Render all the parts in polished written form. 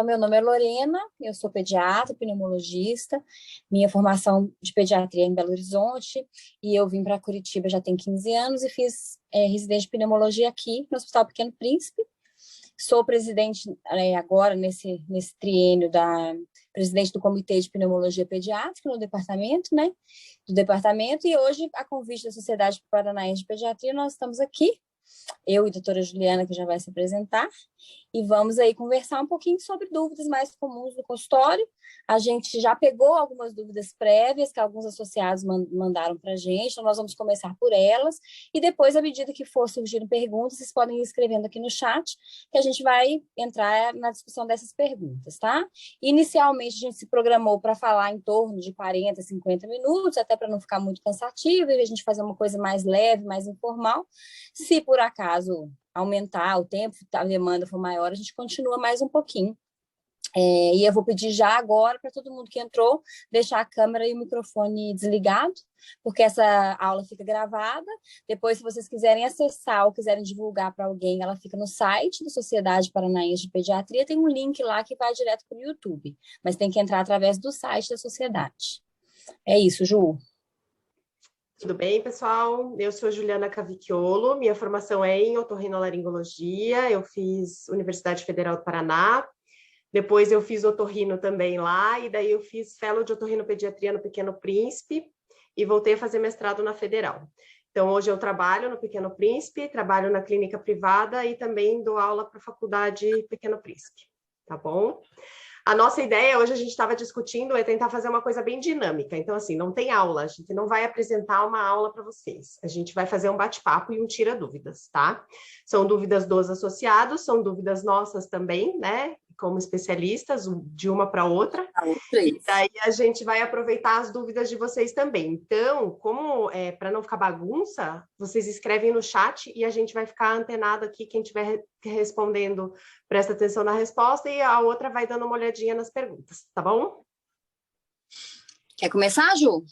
Então, meu nome é Lorena, eu sou pediatra, pneumologista, minha formação de pediatria é em Belo Horizonte, e eu vim para Curitiba já tem 15 anos e fiz residência de pneumologia aqui no Hospital Pequeno Príncipe. Sou presidente agora, nesse triênio, presidente do Comitê de Pneumologia Pediátrica no departamento, né? Do departamento, e hoje, a convite da Sociedade Paranaense de Pediatria, nós estamos aqui, eu e a doutora Juliana, que já vai se apresentar, e vamos aí conversar um pouquinho sobre dúvidas mais comuns do consultório. A gente já pegou algumas dúvidas prévias que alguns associados mandaram para a gente, então nós vamos começar por elas, e depois, à medida que for surgindo perguntas, vocês podem ir escrevendo aqui no chat, que a gente vai entrar na discussão dessas perguntas, tá? Inicialmente, a gente se programou para falar em torno de 40, 50 minutos, até para não ficar muito cansativo, e a gente fazer uma coisa mais leve, mais informal. Se por acaso aumentar o tempo, a demanda for maior, a gente continua mais um pouquinho. E eu vou pedir já agora para todo mundo que entrou deixar a câmera e o microfone desligado, porque essa aula fica gravada. Depois, se vocês quiserem acessar ou quiserem divulgar para alguém, ela fica no site da Sociedade Paranaense de Pediatria, tem um link lá que vai direto para o YouTube, mas tem que entrar através do site da sociedade. É isso, Ju. Tudo bem, pessoal? Eu sou Juliana Cavicchiolo, minha formação é em otorrinolaringologia, eu fiz Universidade Federal do Paraná, depois eu fiz otorrino também lá, e daí eu fiz fellow de otorrinopediatria no Pequeno Príncipe, e voltei a fazer mestrado na Federal. Então, hoje eu trabalho no Pequeno Príncipe, trabalho na clínica privada e também dou aula para a faculdade Pequeno Príncipe, tá bom? A nossa ideia, hoje a gente estava discutindo, é tentar fazer uma coisa bem dinâmica. Então, assim, não tem aula, a gente não vai apresentar uma aula para vocês. A gente vai fazer um bate-papo e um tira-dúvidas, tá? São dúvidas dos associados, são dúvidas nossas também, né? Como especialistas, de uma para outra. E daí a gente vai aproveitar as dúvidas de vocês também. Então, como para não ficar bagunça, vocês escrevem no chat e a gente vai ficar antenado aqui, quem estiver respondendo, presta atenção na resposta e a outra vai dando uma olhadinha nas perguntas, tá bom? Quer começar, Ju?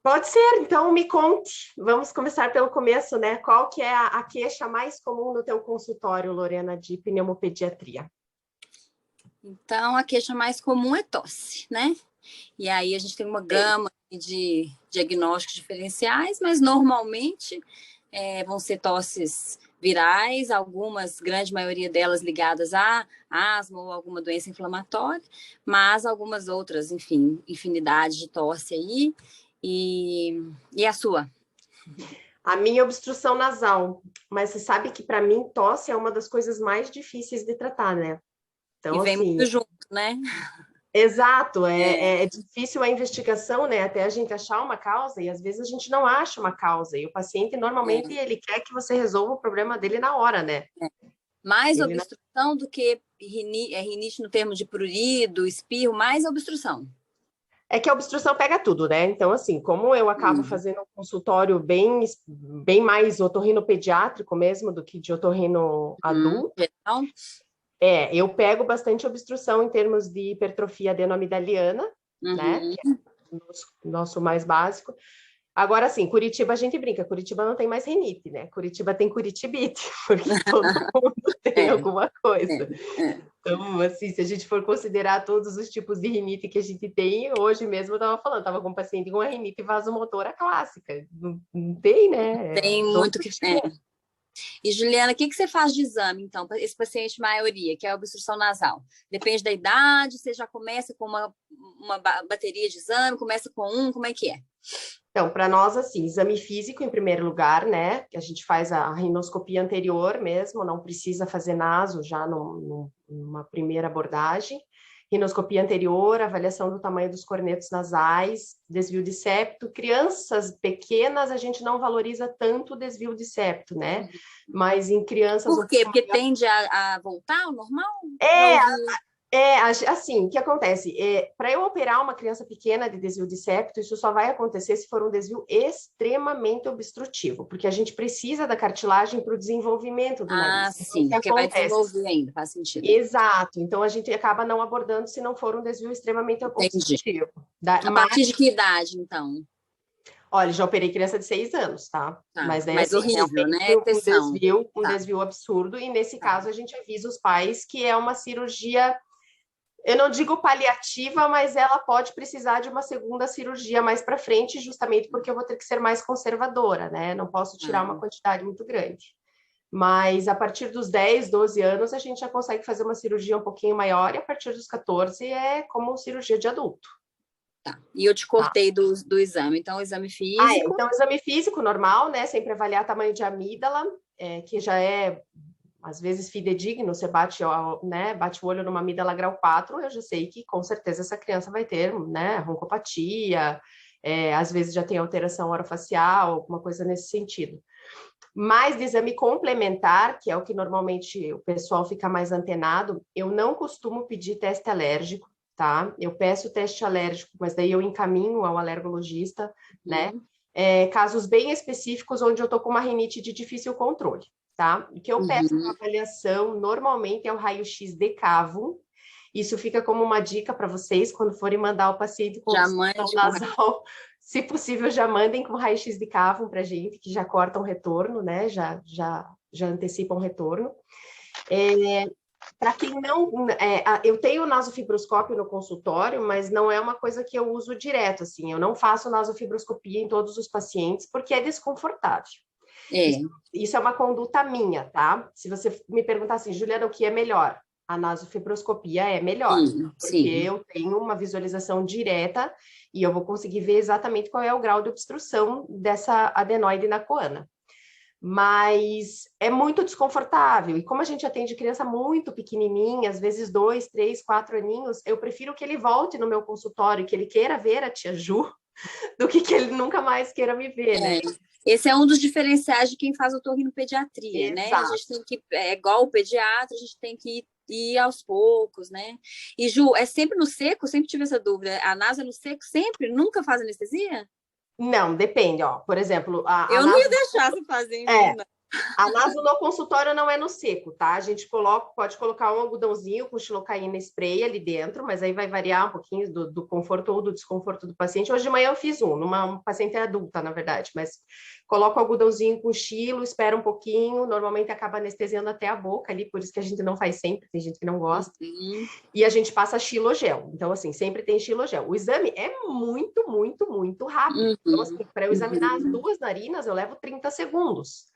Pode ser, então me conte. Vamos começar pelo começo, né? Qual que é a queixa mais comum no teu consultório, Lorena, de pneumopediatria? Então, a queixa mais comum é tosse, né? E aí a gente tem uma gama de diagnósticos diferenciais, mas normalmente vão ser tosses virais, algumas, grande maioria delas ligadas a asma ou alguma doença inflamatória, mas algumas outras, enfim, infinidade de tosse aí. E a sua? A minha obstrução nasal, mas você sabe que para mim tosse é uma das coisas mais difíceis de tratar, né? Então, e vem assim, muito junto, né? Exato, é difícil a investigação, né? Até a gente achar uma causa, e às vezes a gente não acha uma causa, e o paciente normalmente ele quer que você resolva o problema dele na hora, né? Mais obstrução do que rinite no termo de prurido, espirro, mais obstrução. É que a obstrução pega tudo, né? Então, assim, como eu acabo fazendo um consultório bem mais otorrinopediátrico mesmo do que de otorrino adulto, eu pego bastante obstrução em termos de hipertrofia adenomidaliana, né? Que é o nosso mais básico. Agora, sim, Curitiba a gente brinca, Curitiba não tem mais rinite, né? Curitiba tem curitibite, porque todo mundo tem alguma coisa. Então, assim, se a gente for considerar todos os tipos de rinite que a gente tem, hoje mesmo eu estava com um paciente com uma rinite vasomotora clássica. Não tem, né? Tem muito que... E, Juliana, o que você faz de exame, então, para esse paciente maioria, que é a obstrução nasal? Depende da idade, você já começa com uma bateria de exame, começa com como é que é? Então, para nós, assim, exame físico em primeiro lugar, né? Que a gente faz a rinoscopia anterior mesmo, não precisa fazer naso já numa primeira abordagem. Rinoscopia anterior, avaliação do tamanho dos cornetos nasais, desvio de septo. Crianças pequenas, a gente não valoriza tanto o desvio de septo, né? Mas em crianças... Por quê? Porque tende a voltar ao normal? Assim, o que acontece? Para eu operar uma criança pequena de desvio de septo, isso só vai acontecer se for um desvio extremamente obstrutivo, porque a gente precisa da cartilagem para o desenvolvimento do nariz. Sim, porque vai desenvolver ainda, faz sentido. Exato, então a gente acaba não abordando se não for um desvio extremamente obstrutivo. A partir de que idade, então? Olha, já operei criança de 6 anos, tá? Mas daí, mas assim, horrível, né? Um desvio absurdo, e nesse caso a gente avisa os pais que é uma cirurgia Eu não digo paliativa, mas ela pode precisar de uma segunda cirurgia mais para frente, justamente porque eu vou ter que ser mais conservadora, né? Não posso tirar uma quantidade muito grande. Mas a partir dos 10, 12 anos, a gente já consegue fazer uma cirurgia um pouquinho maior, e a partir dos 14 é como cirurgia de adulto. Tá. E eu te cortei do exame. Então, o exame físico... Então, o exame físico normal, né? Sempre avaliar tamanho de amígdala, que já é, às vezes, fidedigno. Você bate, né, bate o olho numa amígdala grau 4, eu já sei que, com certeza, essa criança vai ter, né, roncopatia, às vezes já tem alteração orofacial, alguma coisa nesse sentido. Mas de exame complementar, que é o que normalmente o pessoal fica mais antenado, eu não costumo pedir teste alérgico, tá? Eu peço teste alérgico, mas daí eu encaminho ao alergologista, né? Casos bem específicos onde eu tô com uma rinite de difícil controle, tá? O que eu peço para avaliação normalmente é o raio-x de cavo. Isso fica como uma dica para vocês quando forem mandar o paciente com obstrução nasal. Se possível, já mandem com raio-x de cavo para a gente, que já corta um retorno, né? Já antecipa um retorno. Para quem não... eu tenho nasofibroscópio no consultório, mas não é uma coisa que eu uso direto, assim. Eu não faço nasofibroscopia em todos os pacientes, porque é desconfortável. Isso é uma conduta minha, tá? Se você me perguntar assim, Juliana, o que é melhor? A nasofibroscopia é melhor, porque eu tenho uma visualização direta e eu vou conseguir ver exatamente qual é o grau de obstrução dessa adenoide na coana. Mas é muito desconfortável, e como a gente atende criança muito pequenininha, às vezes 2, 3, 4 aninhos, eu prefiro que ele volte no meu consultório, que ele queira ver a tia Ju, do que ele nunca mais queira me ver, né? Esse é um dos diferenciais de quem faz otorrinopediatria, né? A gente tem que, igual o pediatra, a gente tem que ir aos poucos, né? E, Ju, é sempre no seco? Sempre tive essa dúvida. A naso é no seco sempre? Nunca faz anestesia? Não, depende, ó. Por exemplo, eu não ia deixar você fazer em mim, não. A naso no consultório não é no seco, tá? A gente pode colocar um algodãozinho com xilocaína spray ali dentro, mas aí vai variar um pouquinho do conforto ou do desconforto do paciente. Hoje de manhã eu fiz uma paciente adulta, na verdade, mas coloca o algodãozinho com xilo, espera um pouquinho, normalmente acaba anestesiando até a boca ali, por isso que a gente não faz sempre, tem gente que não gosta. E a gente passa xilogel. Então, assim, sempre tem xilogel. O exame é muito, muito, muito rápido. Então, assim, para eu examinar as 2 narinas, eu levo 30 segundos.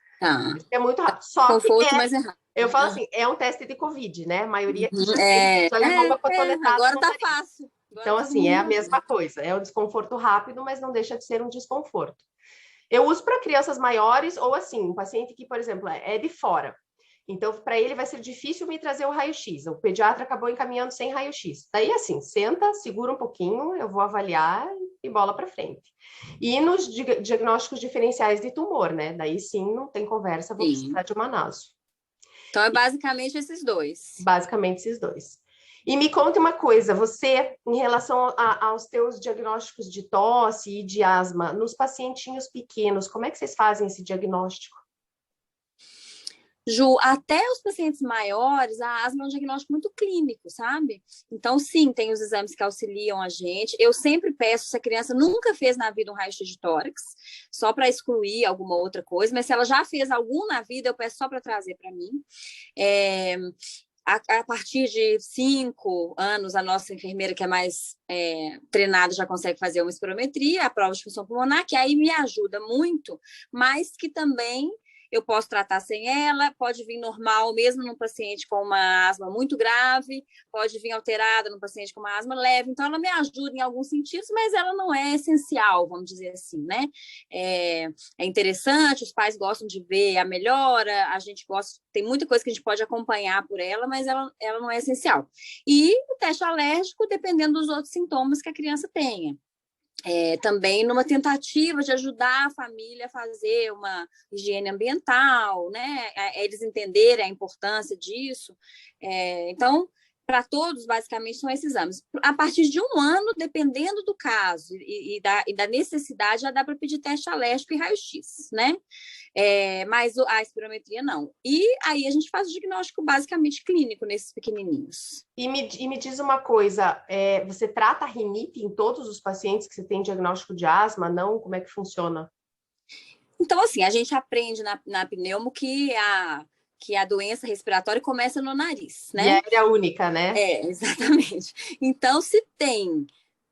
É muito rápido. Só que mas é rápido. Eu falo assim, é um teste de Covid, né? A maioria aqui já levou uma cotonetada. Agora tá fácil. Então, assim, é a mesma coisa. É um desconforto rápido, mas não deixa de ser um desconforto. Eu uso para crianças maiores ou, assim, um paciente que, por exemplo, é de fora. Então, para ele vai ser difícil me trazer o raio-x. O pediatra acabou encaminhando sem raio-x. Daí, assim, senta, segura um pouquinho, eu vou avaliar e bola para frente. E nos diagnósticos diferenciais de tumor, né? Daí sim, não tem conversa, vou precisar de uma naso. Então, é basicamente esses dois. Basicamente esses dois. E me conte uma coisa, você, em relação aos teus diagnósticos de tosse e de asma, nos pacientinhos pequenos, como é que vocês fazem esse diagnóstico? Ju, até os pacientes maiores, a asma é um diagnóstico muito clínico, sabe? Então, sim, tem os exames que auxiliam a gente. Eu sempre peço, se a criança nunca fez na vida um raio-x de tórax, só para excluir alguma outra coisa, mas se ela já fez algum na vida, eu peço só para trazer para mim. A partir de 5 anos, a nossa enfermeira, que é mais treinada, já consegue fazer uma espirometria, a prova de função pulmonar, que aí me ajuda muito, mas que também eu posso tratar sem ela, pode vir normal, mesmo num paciente com uma asma muito grave, pode vir alterada num paciente com uma asma leve, então ela me ajuda em alguns sentidos, mas ela não é essencial, vamos dizer assim, né? É interessante, os pais gostam de ver a melhora, a gente gosta, tem muita coisa que a gente pode acompanhar por ela, mas ela não é essencial. E o teste alérgico, dependendo dos outros sintomas que a criança tenha. Também numa tentativa de ajudar a família a fazer uma higiene ambiental, né? Eles entenderem a importância disso. Então, para todos, basicamente, são esses exames. A partir de 1 ano, dependendo do caso e da necessidade, já dá para pedir teste alérgico e raio-x, né? Mas a espirometria não. E aí a gente faz o diagnóstico basicamente clínico nesses pequenininhos. E me diz uma coisa, você trata a rinite em todos os pacientes que você tem diagnóstico de asma? Não? Como é que funciona? Então, assim, a gente aprende na pneumo que que a doença respiratória começa no nariz, né? E é a única, né? Exatamente. Então, se tem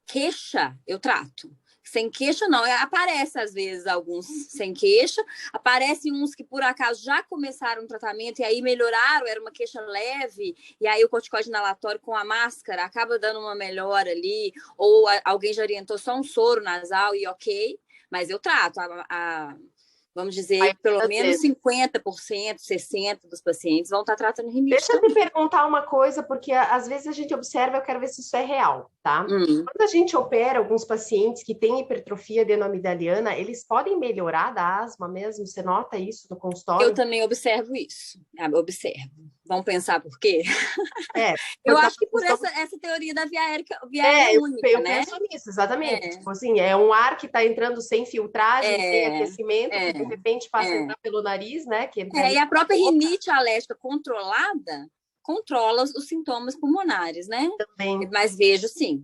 queixa, eu trato. Sem queixa, não. Aparece, às vezes, alguns sem queixa. Aparecem uns que, por acaso, já começaram o tratamento e aí melhoraram, era uma queixa leve, e aí o corticóide inalatório com a máscara acaba dando uma melhora ali, ou alguém já orientou só um soro nasal e ok, mas eu trato. Vamos dizer, pelo menos 50%, 60% dos pacientes vão estar tratando rinite. Deixa eu te perguntar uma coisa, porque às vezes a gente observa, eu quero ver se isso é real, tá? Quando a gente opera alguns pacientes que têm hipertrofia adenoamigdaliana, eles podem melhorar da asma mesmo? Você nota isso no consultório? Eu também observo isso. Observo. Vamos pensar por quê? Eu acho que por essa teoria da via aérea única, eu né? penso nisso, exatamente. Tipo assim, é um ar que está entrando sem filtragem, sem aquecimento, que de repente passa a entrar pelo nariz, né? E a própria rinite alérgica controlada controla os sintomas pulmonares, né? Também. Mas vejo sim.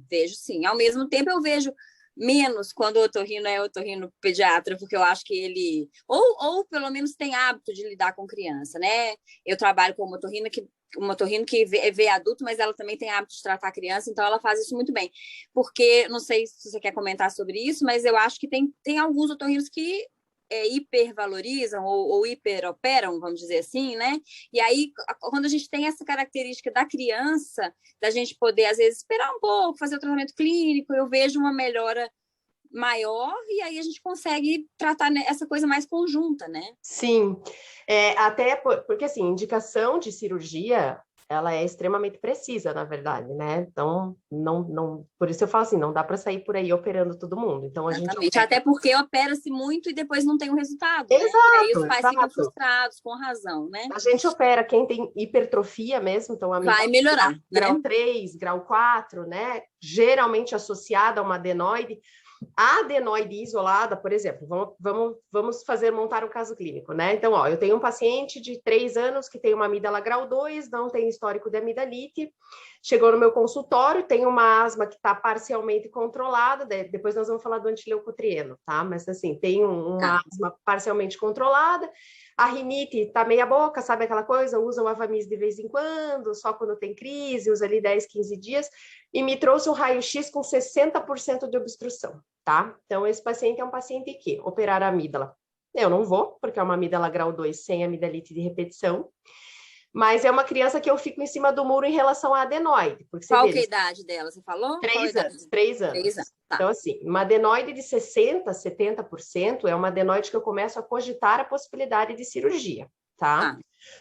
Ao mesmo tempo, eu vejo menos quando o otorrino é otorrino pediatra, porque eu acho que ele... Ou pelo menos tem hábito de lidar com criança, né? Eu trabalho com uma otorrino que vê adulto, mas ela também tem hábito de tratar criança, então ela faz isso muito bem. Porque, não sei se você quer comentar sobre isso, mas eu acho que tem alguns otorrinos que hipervalorizam ou hiperoperam, vamos dizer assim, né? E aí, quando a gente tem essa característica da criança, da gente poder, às vezes, esperar um pouco, fazer o tratamento clínico, eu vejo uma melhora maior e aí a gente consegue tratar essa coisa mais conjunta, né? Sim, até porque, assim, indicação de cirurgia, ela é extremamente precisa, na verdade, né? Então, não, por isso eu falo assim, não dá para sair por aí operando todo mundo. Então, a gente opera... Até porque opera-se muito e depois não tem o resultado, exato, né? E aí os pais ficam frustrados, com razão, né? A gente opera quem tem hipertrofia mesmo, então a vai melhorar, grau 3, grau 4, né? Geralmente associada a uma adenoide. A adenoide isolada, por exemplo, vamos montar um caso clínico, né? Então, eu tenho um paciente de 3 anos que tem uma amígdala grau 2, não tem histórico de amidalite, chegou no meu consultório, tem uma asma que está parcialmente controlada, depois nós vamos falar do antileucotrieno, tá? Mas, assim, tem uma asma parcialmente controlada, a rinite está meia boca, sabe aquela coisa? Usa o Avamys de vez em quando, só quando tem crise, usa ali 10, 15 dias, e me trouxe um raio-x com 60% de obstrução, tá? Então, esse paciente é um paciente que operar a amígdala. Eu não vou, porque é uma amígdala grau 2 sem amidalite de repetição, mas é uma criança que eu fico em cima do muro em relação à adenoide. Porque qual que é a idade dela, você falou? 3 anos. 3 anos. Tá. Então, assim, uma adenoide de 60%, 70% é uma adenoide que eu começo a cogitar a possibilidade de cirurgia, tá?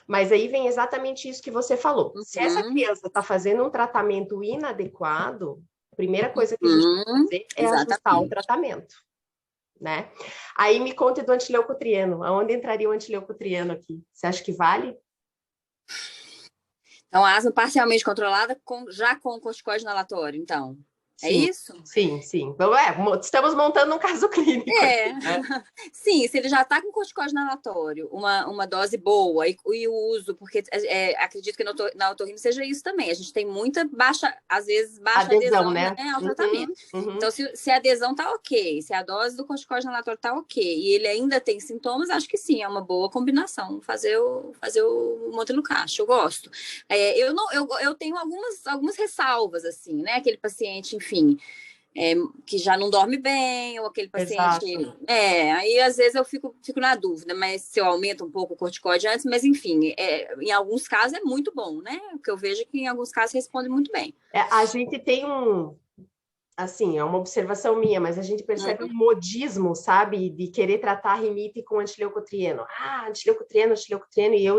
Mas aí vem exatamente isso que você falou. Se essa criança está fazendo um tratamento inadequado, a primeira coisa que a gente tem que fazer é ajustar o tratamento, né? Aí me conte do antileucotrieno. Aonde entraria o antileucotrieno aqui? Você acha que vale? Então, a asma parcialmente controlada já com corticóide inalatório, então. Sim, é isso? Sim. Então, estamos montando um caso clínico. Aqui, né? Sim, se ele já está com corticóide inalatório, uma dose boa e o uso, porque acredito que na otorrino seja isso também. A gente tem muita baixa, às vezes, baixa adesão, né, ao tratamento. Então, se a adesão está ok, se a dose do corticóide inalatório está ok, e ele ainda tem sintomas, acho que sim, é uma boa combinação fazer o monte no caixa. Eu gosto. Eu tenho algumas ressalvas, assim, né? Aquele paciente, enfim, que já não dorme bem, ou aquele paciente... Exato. Aí às vezes eu fico na dúvida, mas se eu aumento um pouco o corticóide antes, mas enfim, em alguns casos é muito bom, né? O que eu vejo é que em alguns casos responde muito bem. A gente tem assim, é uma observação minha, mas a gente percebe um modismo, sabe, de querer tratar a rinite com antileucotrieno. Antileucotrieno,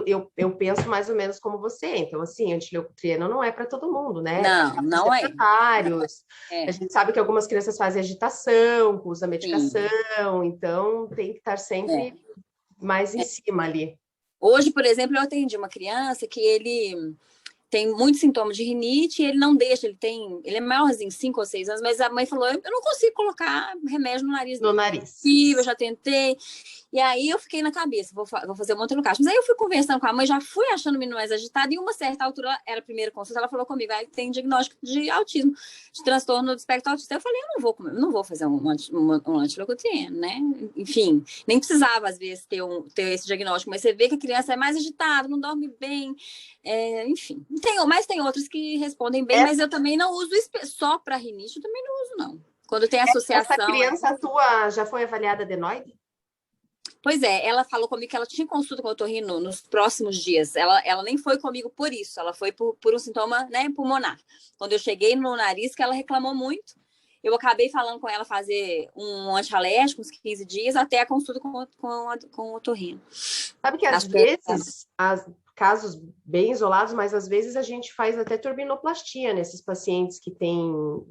e eu penso mais ou menos como você. Então, assim, antileucotrieno não é para todo mundo, né? Não é. A gente sabe que algumas crianças fazem agitação, usam medicação, então tem que estar sempre mais em cima ali. Hoje, por exemplo, eu atendi uma criança que ele tem muito sintoma de rinite e ele não deixa, ele é maiorzinho, 5 ou 6 anos, mas a mãe falou, eu não consigo colocar remédio no nariz No dele. nariz. Eu já tentei. E aí eu fiquei na cabeça, vou fazer um monte no caixa. Mas aí eu fui conversando com a mãe, já fui achando o menino mais agitado, e uma certa altura, era a primeira consulta, ela falou comigo, aí tem diagnóstico de autismo, de transtorno do espectro autista. Eu falei, eu não vou fazer um antileucotrieno, né? Enfim, nem precisava, às vezes, ter esse diagnóstico, mas você vê que a criança é mais agitada, não dorme bem, enfim. Mas tem outros que respondem bem, mas eu também não uso só para rinite, eu também não uso, não. Quando tem associação... Essa criança tua já foi avaliada adenoide? Pois é, ela falou comigo que ela tinha consulta com o otorrino nos próximos dias. Ela nem foi comigo por isso, ela foi por um sintoma, né, pulmonar. Quando eu cheguei no nariz, que ela reclamou muito, eu acabei falando com ela fazer um antialérgico uns 15 dias até a consulta com o otorrino. Sabe que às vezes, casos bem isolados, mas às vezes a gente faz até turbinoplastia nesses pacientes que têm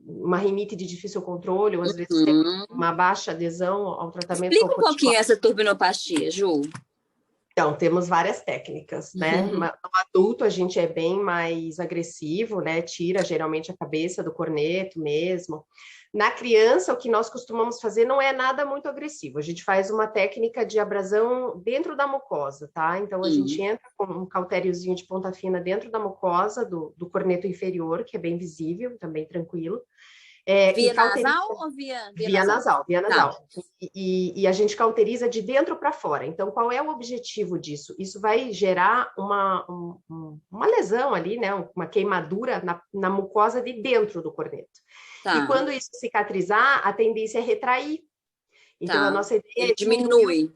uma rinite de difícil controle, ou às vezes tem uma baixa adesão ao tratamento. Explica um pouquinho essa turbinoplastia, Ju. Então, temos várias técnicas, né? No adulto, a gente é bem mais agressivo, né? Tira geralmente a cabeça do corneto mesmo. Na criança, o que nós costumamos fazer não é nada muito agressivo. A gente faz uma técnica de abrasão dentro da mucosa, tá? Então, a gente entra com um cautériozinho de ponta fina dentro da mucosa do corneto inferior, que é bem visível, também tranquilo. Via nasal ou via nasal? Via nasal. Tá. E a gente cauteriza de dentro para fora. Então, qual é o objetivo disso? Isso vai gerar uma lesão ali, né? Uma queimadura na mucosa de dentro do corneto. Tá. E quando isso cicatrizar, a tendência é retrair. Então, a nossa ideia é diminuir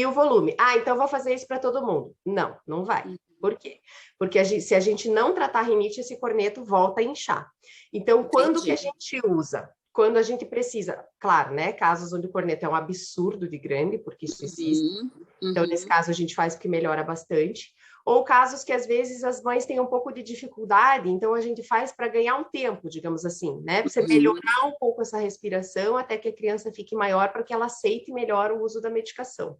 o volume. Então vou fazer isso para todo mundo. Não, não vai. Por quê? Porque se a gente não tratar a rinite, esse corneto volta a inchar. Então, quando que a gente usa? Quando a gente precisa, claro, né? Casos onde o corneto é um absurdo de grande, porque isso existe. Então, nesse caso, a gente faz porque melhora bastante. Ou casos que, às vezes, as mães têm um pouco de dificuldade, então a gente faz para ganhar um tempo, digamos assim, né? Para você melhorar um pouco essa respiração até que a criança fique maior, para que ela aceite melhor o uso da medicação.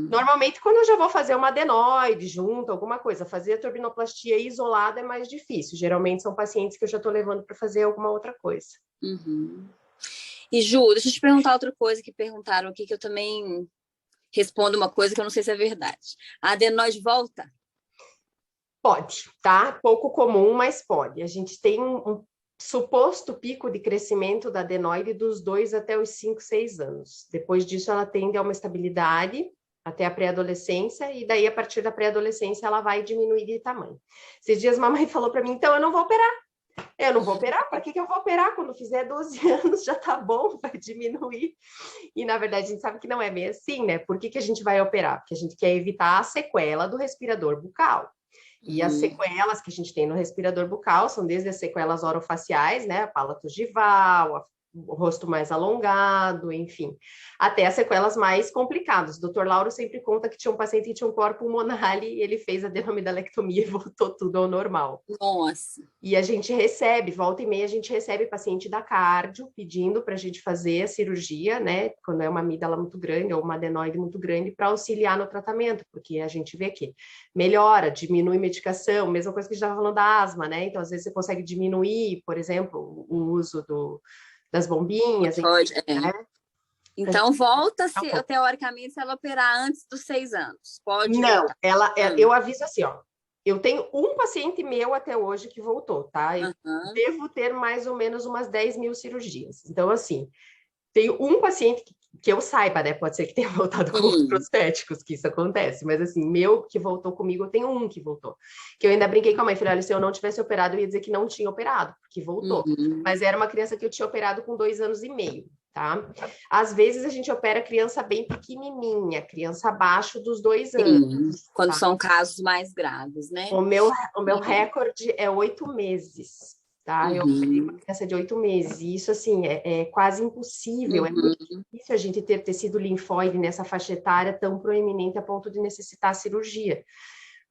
Normalmente, quando eu já vou fazer uma adenoide junto, alguma coisa, fazer a turbinoplastia isolada é mais difícil. Geralmente, são pacientes que eu já estou levando para fazer alguma outra coisa. E, Ju, deixa eu te perguntar outra coisa que perguntaram aqui, que eu também respondo uma coisa que eu não sei se é verdade. A adenoide volta? Pode, tá? Pouco comum, mas pode. A gente tem um suposto pico de crescimento da adenoide dos 2 até os 5, 6 anos. Depois disso, ela tende a uma estabilidade até a pré-adolescência, e daí, a partir da pré-adolescência, ela vai diminuir de tamanho. Esses dias, mamãe falou para mim, então, eu não vou operar. Eu não vou operar? Para que eu vou operar? Quando fizer 12 anos, já tá bom, vai diminuir. E, na verdade, a gente sabe que não é bem assim, né? Por que a gente vai operar? Porque a gente quer evitar a sequela do respirador bucal. E as sequelas que a gente tem no respirador bucal são desde as sequelas orofaciais, né? A palato-gival, o rosto mais alongado, enfim, até as sequelas mais complicadas. O Dr. Lauro sempre conta que tinha um paciente que tinha um cor pulmonar e ele fez a adenomidalectomia e voltou tudo ao normal. Nossa! E a gente recebe, volta e meia, a gente recebe paciente da cardio pedindo para a gente fazer a cirurgia, né? Quando é uma amígdala muito grande ou uma adenoide muito grande, para auxiliar no tratamento, porque a gente vê que melhora, diminui medicação, mesma coisa que a gente estava falando da asma, né? Então, às vezes, você consegue diminuir, por exemplo, o uso das bombinhas. Pode, né? Então, volta-se, teoricamente, se ela operar antes dos 6 anos. Pode Não, eu aviso assim, ó. Eu tenho um paciente meu até hoje que voltou, tá? Eu devo ter mais ou menos umas 10 mil cirurgias. Então, assim, tenho um paciente que eu saiba, né? Pode ser que tenha voltado com os prostéticos, que isso acontece. Mas, assim, meu que voltou comigo, eu tenho um que voltou. Que eu ainda brinquei com a mãe. Falei, olha, se eu não tivesse operado, eu ia dizer que não tinha operado, porque voltou. Mas era uma criança que eu tinha operado com 2 anos e meio, tá? Às vezes, a gente opera criança bem pequenininha, criança abaixo dos 2 anos. Quando tá? são casos mais graves, né? O meu recorde é 8 meses. Tá? Eu operei uma criança de 8 meses, e isso, assim, é quase impossível, é muito difícil a gente ter tecido linfóide nessa faixa etária tão proeminente a ponto de necessitar cirurgia.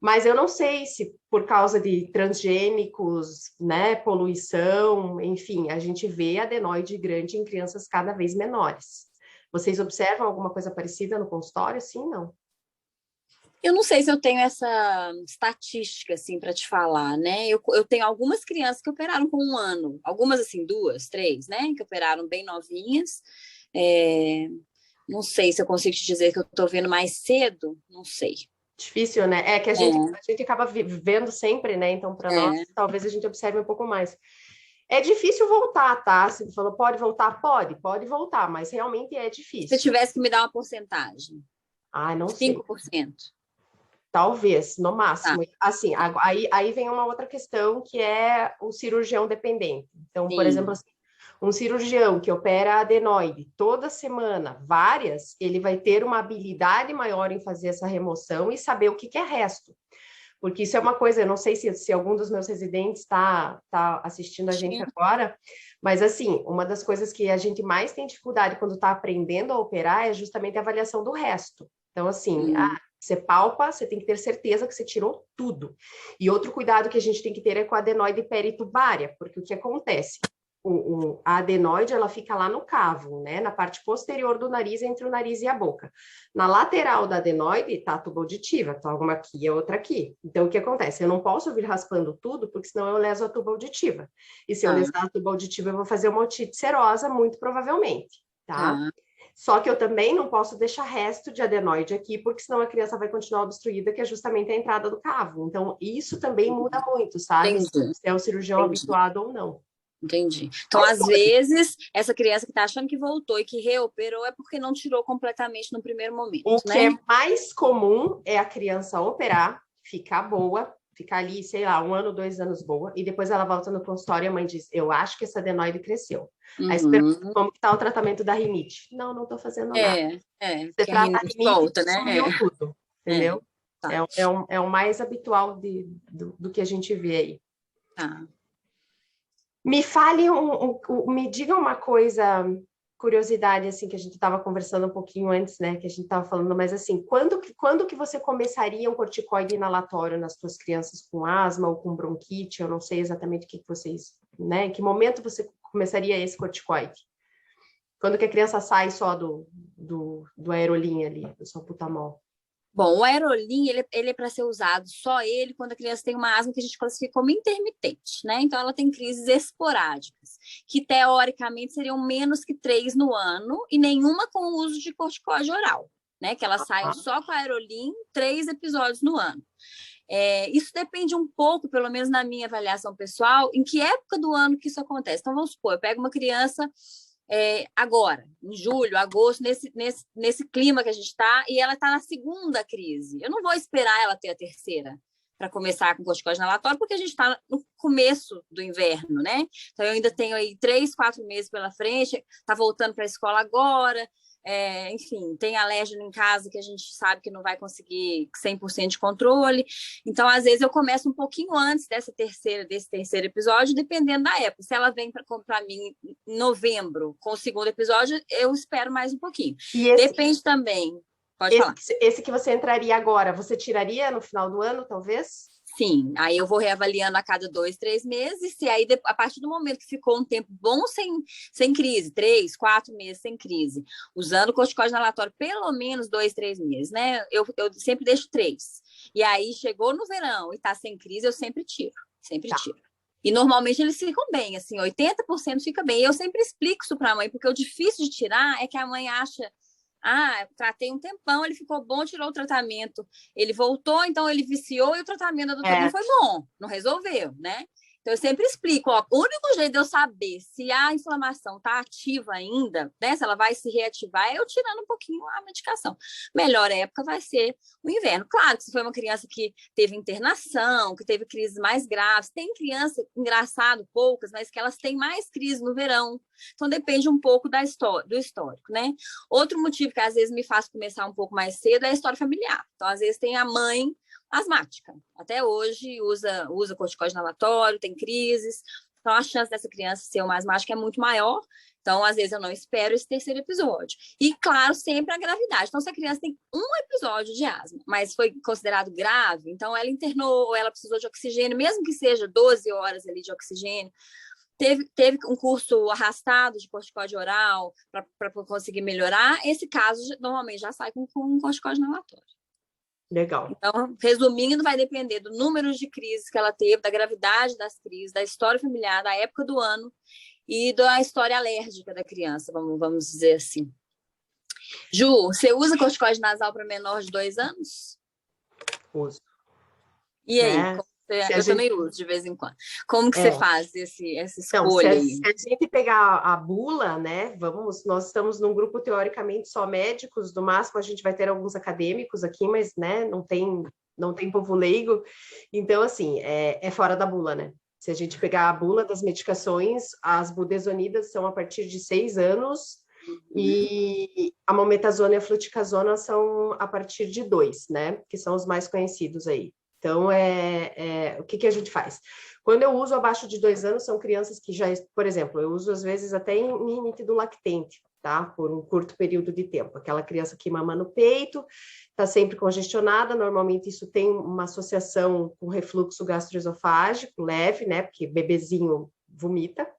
Mas eu não sei se por causa de transgênicos, né, poluição, enfim, a gente vê adenoide grande em crianças cada vez menores. Vocês observam alguma coisa parecida no consultório? Sim, não? Eu não sei se eu tenho essa estatística, assim, para te falar, né? Eu tenho algumas crianças que operaram com 1 ano, algumas, assim, 2, 3, né? Que operaram bem novinhas. É, não sei se eu consigo te dizer que eu estou vendo mais cedo, não sei. Difícil, né? É que a gente acaba vivendo sempre, né? Então, para nós, É. talvez a gente observe um pouco mais. É difícil voltar, tá? Você falou, pode voltar? Pode voltar, mas realmente é Se você difícil. tivesse que me dar uma porcentagem, Ah, não sei. 5%. Talvez, no Tá, máximo. Assim, aí vem uma outra questão que é o cirurgião dependente. Então, por exemplo, sim. assim, um cirurgião que opera adenoide toda semana, várias, ele vai ter uma habilidade maior em fazer essa remoção e saber o que é resto. Porque isso é uma coisa, eu não sei se algum dos meus residentes tá assistindo a gente Sim. agora, mas assim, uma das coisas que a gente mais tem dificuldade quando está aprendendo a operar é justamente a avaliação do resto. Então, assim, Hum. você palpa, você tem que ter certeza que você tirou tudo. E outro cuidado que a gente tem que ter é com a adenoide peritubária, porque o que acontece? A adenoide, ela fica lá no cavo, né? Na parte posterior do nariz, entre o nariz e a boca. Na lateral da adenoide está a tuba auditiva, então uma aqui e outra aqui. Então, o que acontece? Eu não posso vir raspando tudo, porque senão eu leso a tuba auditiva. E se eu Tá, lesar a tuba auditiva, eu vou fazer uma otite serosa, muito provavelmente, tá? tá. Só que eu também não posso deixar resto de adenoide aqui, porque senão a criança vai continuar obstruída, que é justamente a entrada do cavo. Então, isso também muda muito, sabe? Se Entendi, é o cirurgião entendi, habituado ou não. entendi. Então, Mas às pode. vezes, essa criança que está achando que voltou e que reoperou é porque não tirou completamente no primeiro momento, O que né? é mais comum é a criança operar, ficar boa, ficar ali, sei lá, 1 ano, 2 anos boa, e depois ela volta no consultório e a mãe diz, eu acho que essa adenoide cresceu. Aí você pergunta, Uhum. como que tá o tratamento da rinite? Não, não tô fazendo nada. Você Que a trata a rinite rinite solta, e né? sumiu tudo, É, entendeu? tá, É o mais habitual do que a gente vê aí. tá. Me fale, me diga uma coisa, curiosidade, assim, que a gente estava conversando um pouquinho antes, né, que a gente estava falando, mas assim, quando que você começaria um corticoide inalatório nas suas crianças com asma ou com bronquite? Eu não sei exatamente o que vocês, né, em que momento você começaria esse corticoide? Quando que a criança sai só do aerolinho ali, do salbutamol? Bom, o aerolim, ele é para ser usado só ele quando a criança tem uma asma que a gente classifica como intermitente, né? Então, ela tem crises esporádicas, que teoricamente seriam menos que 3 no ano e nenhuma com o uso de corticóide oral, né? Que elas saiam Ah, só com aerolim 3 episódios no ano. Isso depende um pouco, pelo menos na minha avaliação pessoal, em que época do ano que isso acontece. Então, vamos supor, eu pego uma criança agora, em julho, agosto, nesse clima que a gente está, e ela está na segunda crise. Eu não vou esperar ela ter a terceira para começar com corticóide inalatório, porque a gente está no começo do inverno, né? Então, eu ainda tenho aí 3, 4 meses pela frente, está voltando para a escola agora, enfim, tem alérgeno em casa que a gente sabe que não vai conseguir 100% de controle. Então, às vezes, eu começo um pouquinho antes desse terceiro episódio, dependendo da época. Se ela vem para mim em novembro com o segundo episódio, eu espero mais um pouquinho. E esse, Depende também. Pode esse, falar. esse que você entraria agora, você tiraria no final do ano, talvez? Sim, aí eu vou reavaliando a cada 2, 3 meses, e aí a partir do momento que ficou um tempo bom sem crise, 3, 4 meses sem crise, usando corticóide inalatório pelo menos 2, 3 meses, né? Eu sempre deixo 3. E aí chegou no verão e tá sem crise, eu sempre tiro, sempre Tá. tiro. E normalmente eles ficam bem, assim, 80% fica bem. E eu sempre explico isso para a mãe, porque o difícil de tirar é que a mãe acha, tratei um tempão, ele ficou bom, tirou o tratamento. Ele voltou, então ele viciou e o tratamento da doutora não É, foi bom, não resolveu, né? Então eu sempre explico, ó, o único jeito de eu saber se a inflamação está ativa ainda, né, se ela vai se reativar, é eu tirando um pouquinho a medicação. Melhor época vai ser o inverno. Claro que se foi uma criança que teve internação, que teve crises mais graves, tem criança, engraçado, poucas, mas que elas têm mais crise no verão. Então depende um pouco do histórico, né? Outro motivo que às vezes me faz começar um pouco mais cedo é a história familiar. Então, às vezes, tem a mãe asmática. Até hoje usa corticóide inalatório, tem crises. Então, a chance dessa criança ser uma asmática é muito maior. Então, às vezes, eu não espero esse terceiro episódio. E, claro, sempre a gravidade. Então, se a criança tem um episódio de asma, mas foi considerado grave, então ela internou, ou ela precisou de oxigênio, mesmo que seja 12 horas ali de oxigênio, teve um curso arrastado de corticóide oral para conseguir melhorar, esse caso normalmente já sai com corticóide inalatório. Legal. Então, resumindo, vai depender do número de crises que ela teve, da gravidade das crises, da história familiar, da época do ano e da história alérgica da criança, vamos dizer assim. Ju, você usa corticoide nasal para menor de 2 anos? Uso. E aí? Né? Eu também uso de vez em quando. Como que você faz essa Então, escolha se a gente pegar a bula, né? Nós estamos num grupo teoricamente só médicos, no máximo a gente vai ter alguns acadêmicos aqui, mas né, não tem povo leigo. Então, assim, é fora da bula, né? Se a gente pegar a bula das medicações, as budesonidas são a partir de 6 anos e a mometasona e a fluticasona são a partir de 2, né? Que são os mais conhecidos aí. Então, o que a gente faz? Quando eu uso abaixo de 2 anos, são crianças que já, por exemplo, eu uso às vezes até em rinite do lactente, tá? Por um curto período de tempo. Aquela criança que mama no peito, está sempre congestionada, normalmente isso tem uma associação com refluxo gastroesofágico leve, né? Porque bebezinho vomita.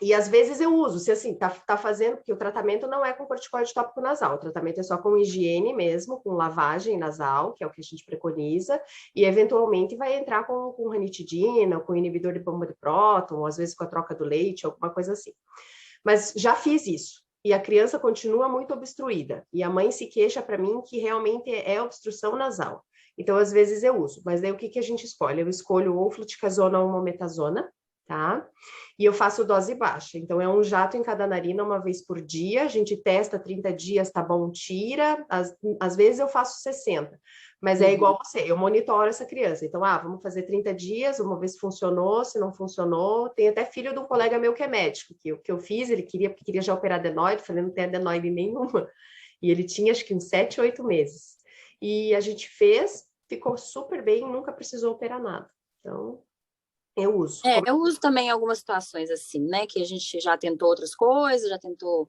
E às vezes eu uso, se assim, tá fazendo, porque o tratamento não é com corticoide tópico nasal, o tratamento é só com higiene mesmo, com lavagem nasal, que é o que a gente preconiza, e eventualmente vai entrar com ranitidina, com inibidor de bomba de próton, ou às vezes com a troca do leite, alguma coisa assim. Mas já fiz isso, e a criança continua muito obstruída, e a mãe se queixa para mim que realmente é obstrução nasal. Então, às vezes eu uso, mas daí o que a gente escolhe? Eu escolho ou fluticasona ou mometasona, tá? E eu faço dose baixa. Então, é um jato em cada narina uma vez por dia. A gente testa 30 dias, tá bom, tira. Às vezes eu faço 60. Mas é igual você, eu monitoro essa criança. Então, vamos fazer 30 dias, vamos ver se funcionou, se não funcionou. Tem até filho de um colega meu que é médico, que eu fiz, porque queria já operar adenoide, falei, não tem adenoide nenhuma. E ele tinha, acho que uns 7, 8 meses. E a gente fez, ficou super bem, nunca precisou operar nada. Então, eu uso. Eu uso também em algumas situações assim, né? Que a gente já tentou outras coisas, já tentou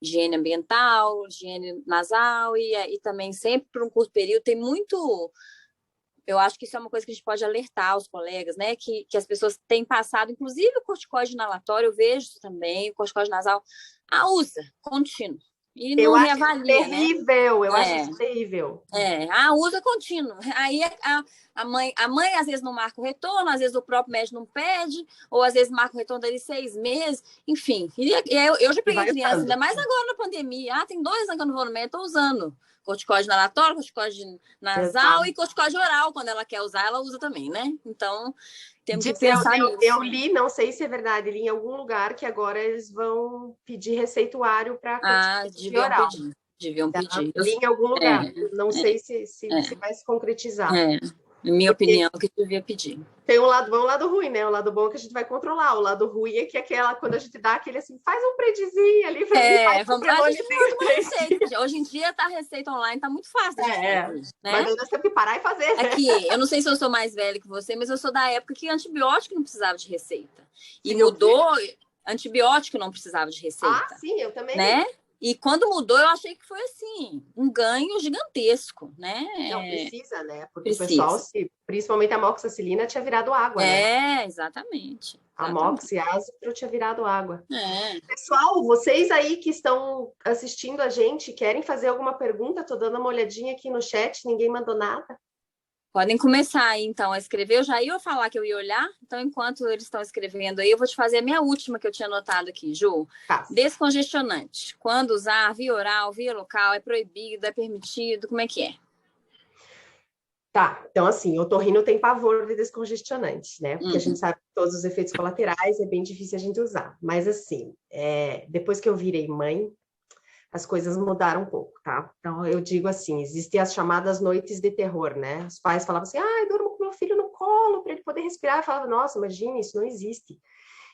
higiene ambiental, higiene nasal e também sempre por um curto período tem muito. Eu acho que isso é uma coisa que a gente pode alertar os colegas, né? Que as pessoas têm passado, inclusive o corticoide inalatório, eu vejo isso também, o corticoide nasal, usa, contínuo. E Eu não acho isso reavalia, né? terrível, eu acho isso terrível. Usa contínuo. Aí a mãe às vezes não marca o retorno, às vezes o próprio médico não pede, ou às vezes marca o retorno dali 6 meses, enfim. Eu já peguei criança, ainda mais agora na pandemia. Tem 2 anos que eu não vou no médico, estou usando corticoide inalatório, corticoide nasal. Exato. E corticoide oral, quando ela quer usar, ela usa também, né? Então, temos que pensar nisso. Eu li, não sei se é verdade, li em algum lugar que agora eles vão pedir receituário para corticoide oral. Deviam pedir. Li em algum lugar. Não sei se vai se concretizar. Minha opinião, que devia pedir. Tem um lado bom e um lado ruim, né? O lado bom é que a gente vai controlar. O lado ruim é que quando a gente dá aquele assim, faz um predizinho ali. A gente manda uma receita. Hoje em dia a receita online tá muito fácil. Né? Mas nós temos que parar e fazer. Aqui, eu não sei se eu sou mais velha que você, mas eu sou da época que antibiótico não precisava de receita. E sim, mudou, antibiótico não precisava de receita. Sim, eu também. Né? E quando mudou, eu achei que foi assim, um ganho gigantesco, né? Não, precisa, né? Porque o pessoal, principalmente a amoxicilina, tinha virado água, né? Exatamente. A mox e ácido tinha virado água. Pessoal, vocês aí que estão assistindo a gente, querem fazer alguma pergunta? Tô dando uma olhadinha aqui no chat, ninguém mandou nada. Podem começar aí, então, a escrever. Eu já ia falar que eu ia olhar, então, enquanto eles estão escrevendo aí, eu vou te fazer a minha última que eu tinha anotado aqui, Ju. Tá. Descongestionante. Quando usar, via oral, via local, é proibido, é permitido, como é que é? Tá, então assim, o otorrino tem pavor de descongestionante, né? Porque a gente sabe que todos os efeitos colaterais é bem difícil a gente usar. Mas assim, depois que eu virei mãe, as coisas mudaram um pouco, tá? Então, eu digo assim, existem as chamadas noites de terror, né? Os pais falavam assim, eu durmo com meu filho no colo para ele poder respirar. Eu falava, nossa, imagina, isso não existe.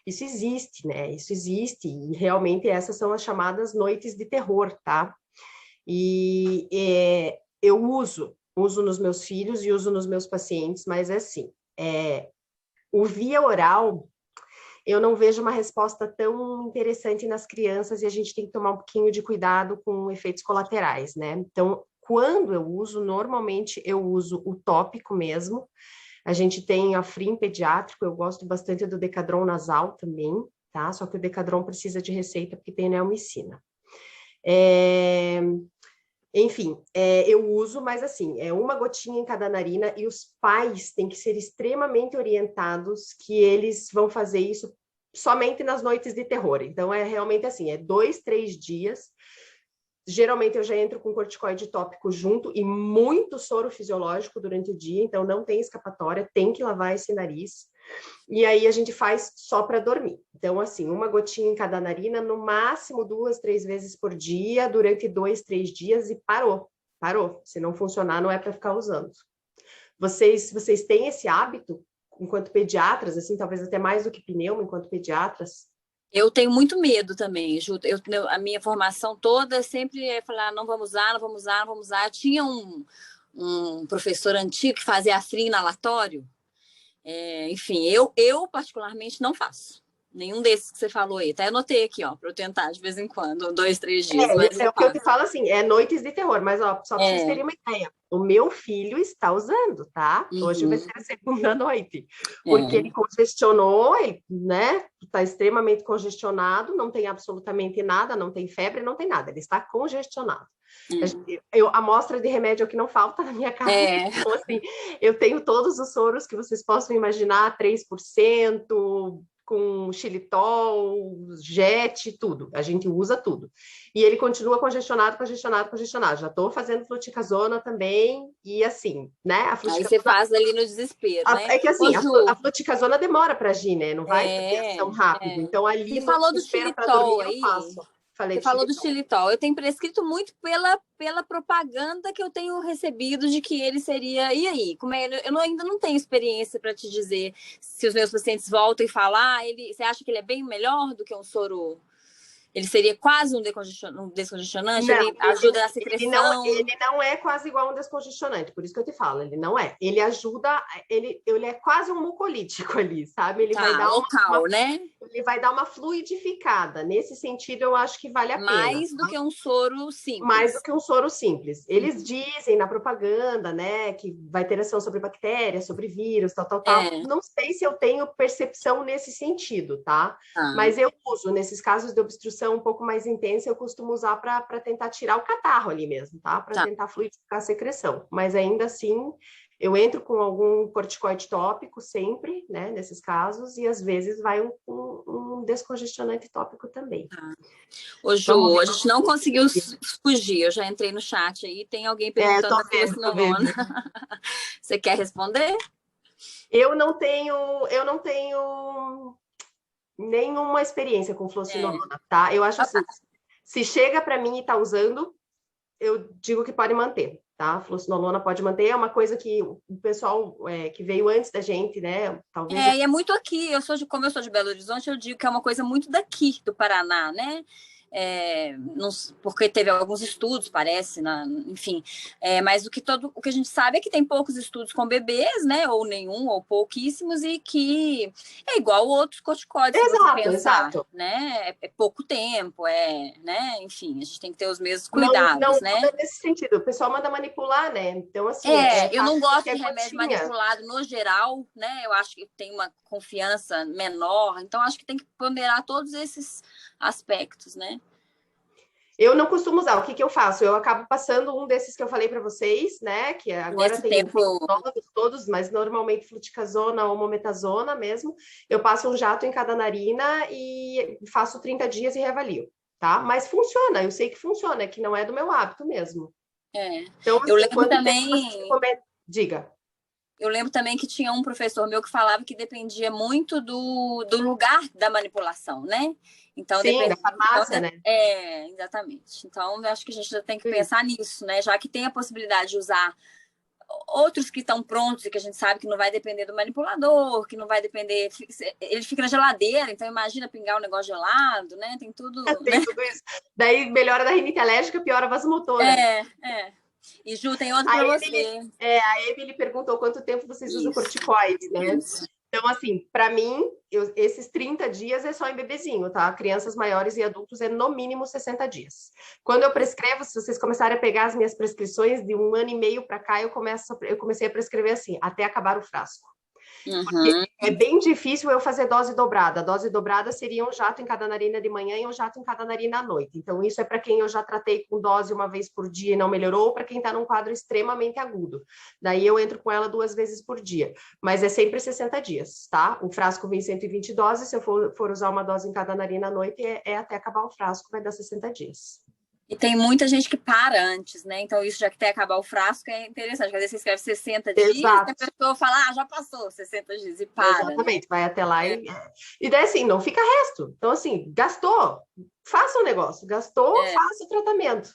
Isso existe, né? Isso existe. E realmente essas são as chamadas noites de terror, tá? E eu uso nos meus filhos e uso nos meus pacientes, mas assim, o via oral, eu não vejo uma resposta tão interessante nas crianças e a gente tem que tomar um pouquinho de cuidado com efeitos colaterais, né? Então, quando eu uso, normalmente eu uso o tópico mesmo. A gente tem a Frim pediátrico, eu gosto bastante do Decadron nasal também, tá? Só que o Decadron precisa de receita porque tem neomicina. Enfim, eu uso, mas assim, é uma gotinha em cada narina e os pais têm que ser extremamente orientados que eles vão fazer isso somente nas noites de terror. Então, é realmente assim, é 2, 3 dias. Geralmente eu já entro com corticoide tópico junto e muito soro fisiológico durante o dia, então não tem escapatória, tem que lavar esse nariz. E aí a gente faz só para dormir. Então, assim, uma gotinha em cada narina, no máximo 2, 3 vezes por dia, durante 2, 3 dias e parou. Parou. Se não funcionar, não é para ficar usando. Vocês têm esse hábito enquanto pediatras, assim, talvez até mais do que pneuma, enquanto pediatras? Eu tenho muito medo também, Ju. A minha formação toda sempre é falar, não vamos usar, não vamos usar, não vamos usar. Tinha um professor antigo que fazia a fria inalatório. Enfim, eu particularmente não faço. Nenhum desses que você falou aí. Até anotei aqui, ó, para eu tentar de vez em quando, 2, 3 dias, mas É não o que eu te faço. falo assim, é noites de terror, mas ó, só para vocês É, terem uma ideia, o meu filho está usando, tá? Hoje vai uhum, ser a segunda noite, porque ele é, congestionou, ele, né, está extremamente congestionado, não tem absolutamente nada, não tem febre, não tem nada, ele está congestionado. A amostra de remédio é o que não falta na minha casa, é. então assim, eu tenho todos os soros que vocês possam imaginar, 3%, com xilitol, jet, tudo. A gente usa tudo. E ele continua congestionado, congestionado, congestionado. Já estou fazendo fluticasona também, e assim, né? A Aí você fluticasona. faz ali no desespero, né? É que Ô, assim, a Ju, fluticasona demora para agir, né? Não vai ter ação é, rápido. é. Então, ali Você no falou do desespero para dormir, xilitol eu aí. faço. Falei Você de falou do xilitol. xilitol. Eu tenho prescrito muito pela propaganda que eu tenho recebido de que ele seria. E aí? Como é? Ainda não tenho experiência para te dizer se os meus pacientes voltam e falam, você acha que ele é bem melhor do que um soro? Ele seria quase um descongestionante? Não, Ele ajuda a ele secreção? não é quase igual a um descongestionante, por isso que eu te falo, ele não é. Ele ajuda, ele é quase um mucolítico ali, sabe? Ele vai Tá, dar local, né? ele vai dar uma fluidificada. Nesse sentido, eu acho que vale a pena. Mais do que um soro Mais do simples. que um soro simples. Eles dizem na propaganda, né, que vai ter ação sobre bactérias, sobre vírus, tal, tal, tal. É, Não sei se eu tenho percepção nesse sentido, tá? tá. Mas eu uso, nesses casos de obstrução um pouco mais intensa, eu costumo usar para tentar tirar o catarro ali mesmo, tá? Para Tá. tentar fluidificar a secreção. Mas ainda assim, eu entro com algum corticoide tópico sempre, né, nesses casos, e às vezes vai um descongestionante tópico também. Ô, Vamos Ju, a gente não conseguiu ver. fugir. Eu já entrei no chat aí, tem alguém É, perguntando da tô vendo. fluocinolona. Você quer responder? Eu não tenho nenhuma experiência com É. fluocinolona, tá? Eu acho assim, se chega para mim e tá usando, eu digo que pode manter, tá? Fluocinolona pode manter, é uma coisa que o pessoal que veio antes da gente, né? Talvez E é muito aqui. Como eu sou de Belo Horizonte, eu digo que é uma coisa muito daqui, do Paraná, né? Porque teve alguns estudos, parece, enfim. Mas o que a gente sabe é que tem poucos estudos com bebês, né? Ou nenhum, ou pouquíssimos, e que é igual outros corticóides, se você exato, pensar, exato. né? É pouco tempo, né? Enfim, a gente tem que ter os mesmos Não cuidados, né? muda nesse sentido. O pessoal manda manipular, né? Então, assim, Eu não gosto qualquer de remédio gotinha. manipulado no geral, né? Eu acho que tem uma confiança menor, então acho que tem que ponderar todos esses aspectos, né? Eu não costumo usar. O que que eu faço? Eu acabo passando um desses que eu falei para vocês, né? Que agora Nesse tem tempo, todos, mas normalmente fluticasona ou mometasona mesmo. Eu passo um jato em cada narina e faço 30 dias e reavalio, tá? Mas funciona, eu sei que funciona, é que não é do meu hábito mesmo. é. Então, Eu assim, lembro quanto tempo vocês também, recomendam? Diga. eu lembro também que tinha um professor meu que falava que dependia muito do lugar da manipulação, né? Então, Sim, da farmácia, né? exatamente. Então, eu acho que a gente já tem que pensar nisso, né? Já que tem a possibilidade de usar outros que estão prontos e que a gente sabe que não vai depender do manipulador, que não vai depender. Ele fica na geladeira, então imagina pingar um negócio gelado, né? Tem tudo, né? Tem tudo isso. Daí melhora da rinite alérgica, piora a vasomotora. É. E Ju, tem outro para você. A Emily perguntou quanto tempo vocês usam Isso, corticoides, né? isso. Então, assim, para mim, esses 30 dias é só em bebezinho, tá? Crianças maiores e adultos é no mínimo 60 dias. Quando eu prescrevo, se vocês começarem a pegar as minhas prescrições de 1 ano e meio para cá, eu comecei a prescrever assim, até acabar o frasco. Uhum. É bem difícil eu fazer dose dobrada. A dose dobrada seria um jato em cada narina de manhã e um jato em cada narina à noite. Então, isso é para quem eu já tratei com dose uma vez por dia e não melhorou, ou para quem está num quadro extremamente agudo. Daí eu entro com ela 2 vezes por dia. Mas é sempre 60 dias, tá? O frasco vem 120 doses. Se eu for usar uma dose em cada narina à noite, é até acabar o frasco, vai dar 60 dias. E tem muita gente que para antes, né? Então, isso já que tem que acabar o frasco é interessante. Às vezes você escreve 60 dias, Exato. e a pessoa fala, já passou 60 dias e para. Exatamente, né? vai até lá e daí assim, não fica resto. Então, assim, gastou, faça o negócio. Gastou, faça o tratamento.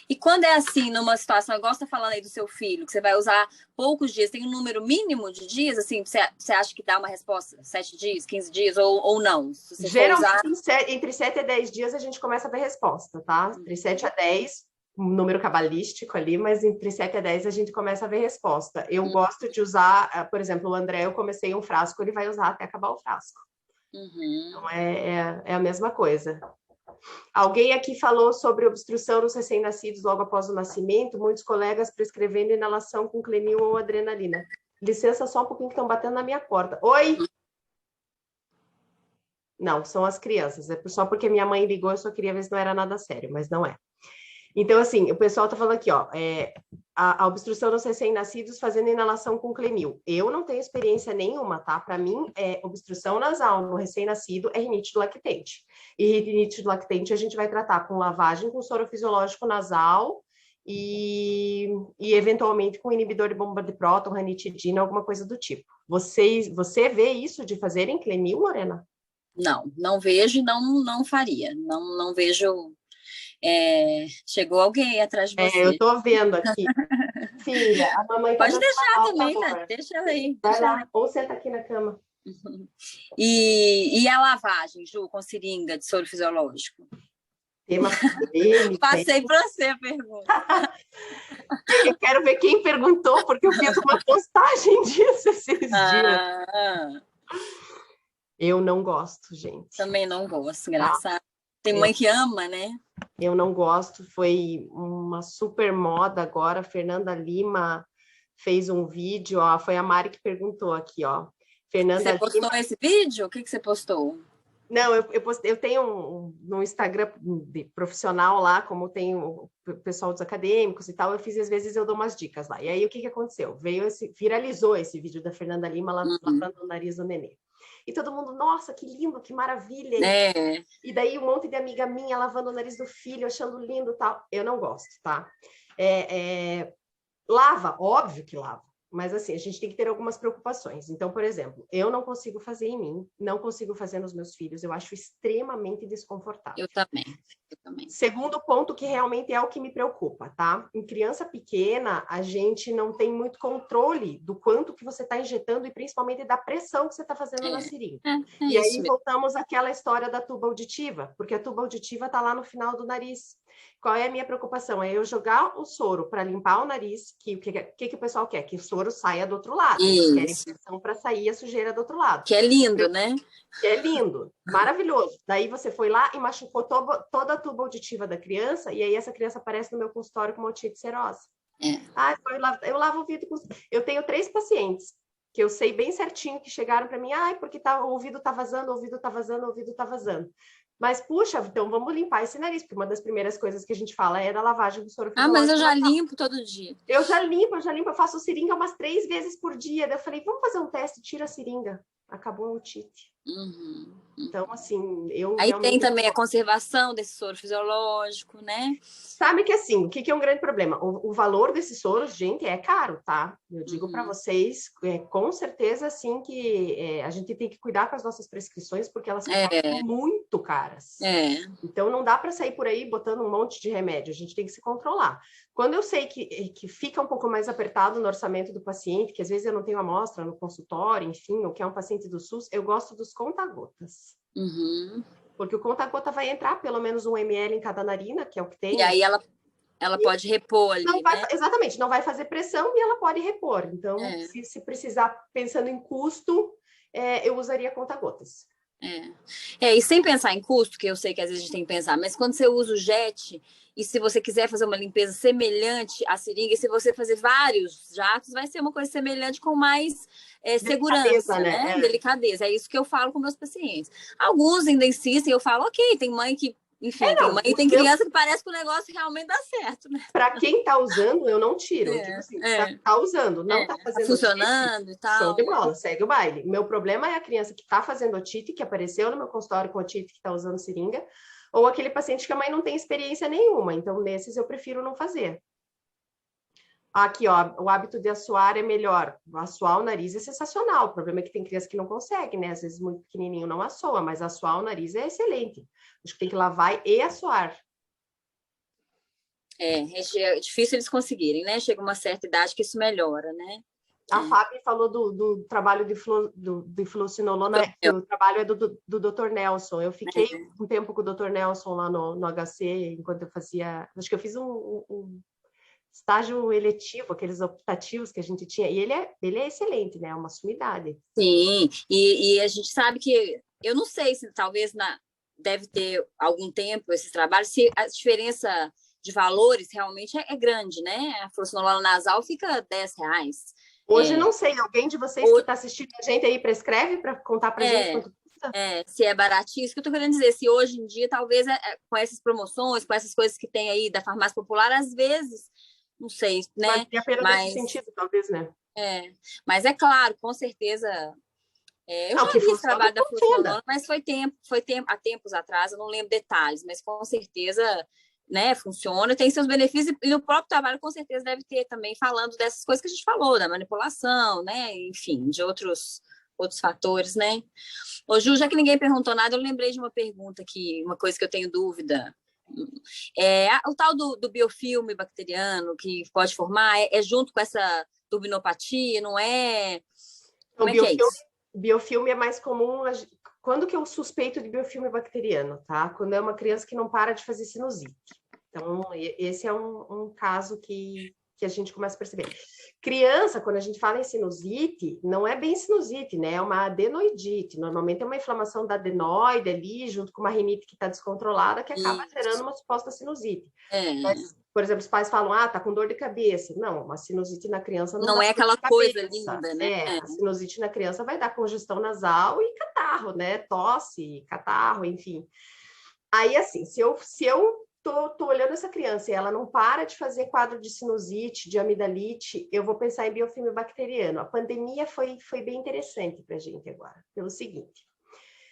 E quando é assim, numa situação, igual você tá falando aí do seu filho, que você vai usar poucos dias, tem um número mínimo de dias, assim, você acha que dá uma resposta? 7 dias, 15 dias, ou não? Se você Geralmente, for usar... entre 7 e 10 dias a gente começa a ver resposta, tá? Entre 7 a 10, um número cabalístico ali, mas entre 7 a 10 a gente começa a ver resposta. Eu gosto de usar, por exemplo, o André, eu comecei um frasco, ele vai usar até acabar o frasco. Então, é a mesma coisa. Alguém aqui falou sobre obstrução nos recém-nascidos logo após o nascimento, muitos colegas prescrevendo inalação com clenil ou adrenalina. Licença só um pouquinho que estão batendo na minha porta. Oi? Não, são as crianças. É só porque minha mãe ligou, eu só queria ver se não era nada sério, mas não é. Então, assim, o pessoal está falando aqui, ó, a obstrução nos recém-nascidos fazendo inalação com clenil. Eu não tenho experiência nenhuma, tá? Para mim, obstrução nasal no recém-nascido é rinite do lactente. E rinite do lactente a gente vai tratar com lavagem com soro fisiológico nasal e eventualmente com inibidor de bomba de próton, ranitidina, alguma coisa do tipo. Você vê isso de fazer em clenil, Lorena? Não vejo e não faria. Não vejo... chegou alguém atrás de você. Eu tô vendo aqui. Filha, a mamãe tá Pode dando deixar uma também, volta tá? agora. Deixa ela aí. Vai lá, ou senta aqui na cama. E a lavagem, Ju, com seringa de soro fisiológico? Tema polêmico. Passei para você a pergunta. Eu quero ver quem perguntou, porque eu fiz uma postagem disso esses dias. Eu não gosto, gente. Também não gosto, engraçado. Tem mãe que ama, né? Eu não gosto, foi uma super moda agora. Fernanda Lima fez um vídeo, ó, foi a Mari que perguntou aqui, ó. Você postou esse vídeo? O que você postou? Não, eu tenho no Instagram profissional lá, como tem o pessoal dos acadêmicos e tal, eu fiz, às vezes eu dou umas dicas lá. E aí, o que aconteceu? Viralizou esse vídeo da Fernanda Lima lavando o nariz do nenê. E todo mundo, nossa, que lindo, que maravilha. E daí um monte de amiga minha lavando o nariz do filho, achando lindo e tal. Eu não gosto, tá? Lava, óbvio que lava. Mas, assim, a gente tem que ter algumas preocupações. Então, por exemplo, eu não consigo fazer em mim, não consigo fazer nos meus filhos. Eu acho extremamente desconfortável. Eu também. Segundo ponto, que realmente é o que me preocupa, tá? Em criança pequena, a gente não tem muito controle do quanto que você está injetando e principalmente da pressão que você está fazendo na seringa. E aí voltamos àquela história da tuba auditiva, porque a tuba auditiva está lá no final do nariz. Qual é a minha preocupação? É eu jogar o soro para limpar o nariz, que o pessoal quer? Que o soro saia do outro lado. Eles querem pressão para sair a sujeira do outro lado. Que é lindo, né? Que é lindo, maravilhoso. Daí você foi lá e machucou toda a tuba auditiva da criança, e aí essa criança aparece no meu consultório com uma otite serosa. Eu lavo o ouvido com... Eu tenho 3 pacientes que eu sei bem certinho que chegaram para mim, porque o ouvido tá vazando, o ouvido tá vazando, o ouvido tá vazando. Mas, puxa, então vamos limpar esse nariz, porque uma das primeiras coisas que a gente fala é da lavagem do soro fisiológico. Mas eu já limpo todo dia. Eu já limpo, eu faço seringa umas 3 vezes por dia. Daí eu falei, vamos fazer um teste, tira a seringa. Acabou a otite. Então, assim, Aí realmente... tem também a conservação desse soro fisiológico, né? Sabe que, assim, o que é um grande problema? O valor desses soros, gente, é caro, tá? Eu digo para vocês, com certeza, assim, que a gente tem que cuidar com as nossas prescrições, porque elas são muito caras. Então, não dá para sair por aí botando um monte de remédio, a gente tem que se controlar. Quando eu sei que fica um pouco mais apertado no orçamento do paciente, que às vezes eu não tenho amostra no consultório, enfim, ou que é um paciente do SUS, eu gosto dos conta-gotas. Porque o conta-gota vai entrar pelo menos 1 ml em cada narina, que é o que tem. E aí ela pode repor ali, né? Exatamente, não vai fazer pressão e ela pode repor. Então, se precisar, pensando em custo, eu usaria conta-gotas. E sem pensar em custo, que eu sei que às vezes a gente tem que pensar, mas quando você usa o jet, e se você quiser fazer uma limpeza semelhante à seringa, e se você fazer vários jatos, vai ser uma coisa semelhante com mais segurança, né? Delicadeza. É isso que eu falo com meus pacientes. Alguns ainda insistem, eu falo, ok, tem mãe que, enfim, tem mãe e tem criança que parece que o negócio realmente dá certo, né? Para quem tá usando, eu não tiro. Eu digo assim, tá usando, não tá fazendo funcionando otite, e tal. Show de bola, segue o baile. Meu problema é a criança que tá fazendo otite, que apareceu no meu consultório com otite, que tá usando seringa, ou aquele paciente que a mãe não tem experiência nenhuma. Então, nesses eu prefiro não fazer. Aqui, ó, o hábito de assoar é melhor. Assoar o nariz é sensacional. O problema é que tem criança que não consegue, né? Às vezes muito pequenininho não assoa, mas assoar o nariz é excelente. Acho que tem que lavar e assoar. É difícil eles conseguirem, né? Chega uma certa idade que isso melhora, né? A Fábio falou do trabalho de fluocinolona, o trabalho é do Dr. Nelson. Eu fiquei um tempo com o Dr. Nelson lá no HC, enquanto eu fazia... Acho que eu fiz um estágio eletivo, aqueles optativos que a gente tinha, e ele é excelente, né? É uma sumidade. Sim, e a gente sabe que... Eu não sei se talvez deve ter algum tempo esses trabalhos, se a diferença de valores realmente é grande, né? A fluocinolona nasal fica R$10. Hoje não sei, alguém de vocês que está assistindo a gente aí prescreve para contar para a gente quanto custa? Se é baratinho, isso que eu estou querendo dizer, se hoje em dia, talvez com essas promoções, com essas coisas que tem aí da farmácia popular, às vezes, não sei, né? Vale a pena nesse sentido, talvez, né? Mas é claro, com certeza... eu já vi esse trabalho da fluocinolona, mas foi há tempos atrás, eu não lembro detalhes, mas com certeza... Né, funciona, tem seus benefícios, e no próprio trabalho com certeza deve ter também falando dessas coisas que a gente falou, da manipulação, né, enfim, de outros fatores, né. Ô Ju, já que ninguém perguntou nada, eu lembrei de uma pergunta aqui, uma coisa que eu tenho dúvida. O tal do biofilme bacteriano que pode formar, junto com essa turbinopatia, não é? Como é que é isso? Biofilme é mais comum quando que eu suspeito de biofilme bacteriano, tá? Quando é uma criança que não para de fazer sinusite. Então, esse é um caso que a gente começa a perceber. Criança, quando a gente fala em sinusite, não é bem sinusite, né? É uma adenoidite. Normalmente é uma inflamação da adenoide ali, junto com uma rinite que está descontrolada, que acaba gerando uma suposta sinusite. Mas, por exemplo, os pais falam, tá com dor de cabeça. Não, uma sinusite na criança não é aquela coisa linda, né? A sinusite na criança vai dar congestão nasal e catarro, né? Tosse, catarro, enfim. Aí, assim, se eu tô olhando essa criança e ela não para de fazer quadro de sinusite, de amidalite, eu vou pensar em biofilme bacteriano. A pandemia foi bem interessante para a gente agora, pelo seguinte.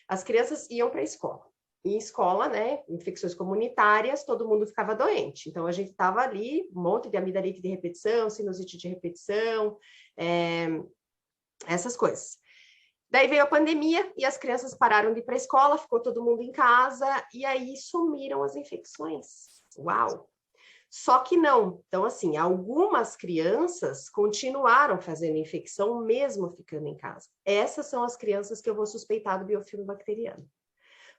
As crianças iam para a escola. Em escola, né, infecções comunitárias, todo mundo ficava doente. Então, a gente estava ali, um monte de amidalite de repetição, sinusite de repetição, essas coisas. Daí veio a pandemia e as crianças pararam de ir para a escola, ficou todo mundo em casa, e aí sumiram as infecções. Uau! Só que não. Então, assim, algumas crianças continuaram fazendo infecção mesmo ficando em casa. Essas são as crianças que eu vou suspeitar do biofilme bacteriano.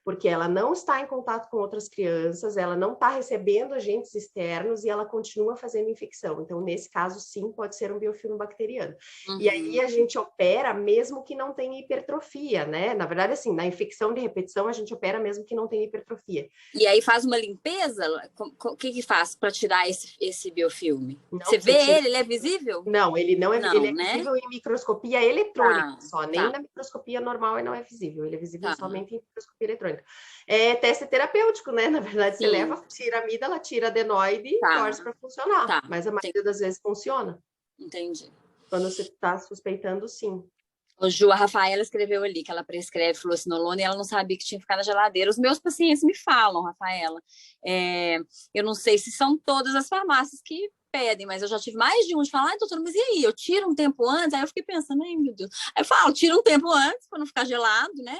Porque ela não está em contato com outras crianças, ela não está recebendo agentes externos e ela continua fazendo infecção. Então, nesse caso, sim, pode ser um biofilme bacteriano. E aí a gente opera mesmo que não tenha hipertrofia, né? Na verdade, assim, na infecção de repetição, a gente opera mesmo que não tenha hipertrofia. E aí faz uma limpeza? O que faz para tirar esse biofilme? Não, você vê ele é visível? Não, ele não é, ele é visível em microscopia eletrônica só, nem na microscopia normal ele não é visível, ele é visível somente em microscopia eletrônica. É teste terapêutico, né? Na verdade, você leva, tira a amígdala, tira a adenoide e torce para funcionar. Mas a maioria das vezes funciona. Entendi. Quando você está suspeitando, sim. O Ju, a Rafaela escreveu ali que ela prescreve fluocinolona e ela não sabia que tinha que ficar na geladeira. Os meus pacientes me falam, Rafaela. Eu não sei se são todas as farmácias que pedem, mas eu já tive mais de um de falar, doutora, mas e aí? Eu tiro um tempo antes? Aí eu fiquei pensando, ai, meu Deus. Aí eu falo, tira um tempo antes para não ficar gelado, né?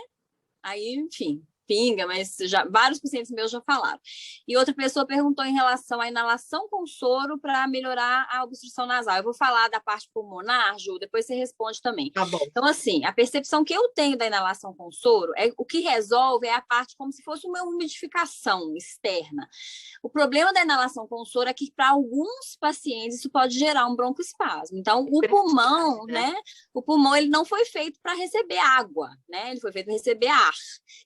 Aí, enfim, pinga, mas vários pacientes meus já falaram. E outra pessoa perguntou em relação à inalação com soro para melhorar a obstrução nasal. Eu vou falar da parte pulmonar, Ju, depois você responde também. Tá bom. Então, assim, a percepção que eu tenho da inalação com soro é o que resolve é a parte como se fosse uma umidificação externa. O problema da inalação com soro é que, para alguns pacientes, isso pode gerar um broncoespasmo. Então, o pulmão, né? O pulmão, ele não foi feito para receber água, né? Ele foi feito para receber ar.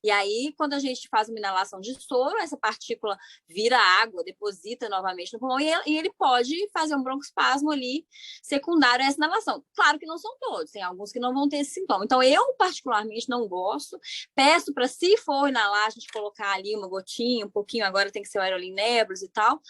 E aí, quando a gente faz uma inalação de soro, essa partícula vira água, deposita novamente no pulmão e ele pode fazer um broncoespasmo ali secundário a essa inalação. Claro que não são todos, tem alguns que não vão ter esse sintoma. Então, eu particularmente não gosto. Peço para, se for inalar, a gente colocar ali uma gotinha, um pouquinho, agora tem que ser o Aerolin Nebulos e tal.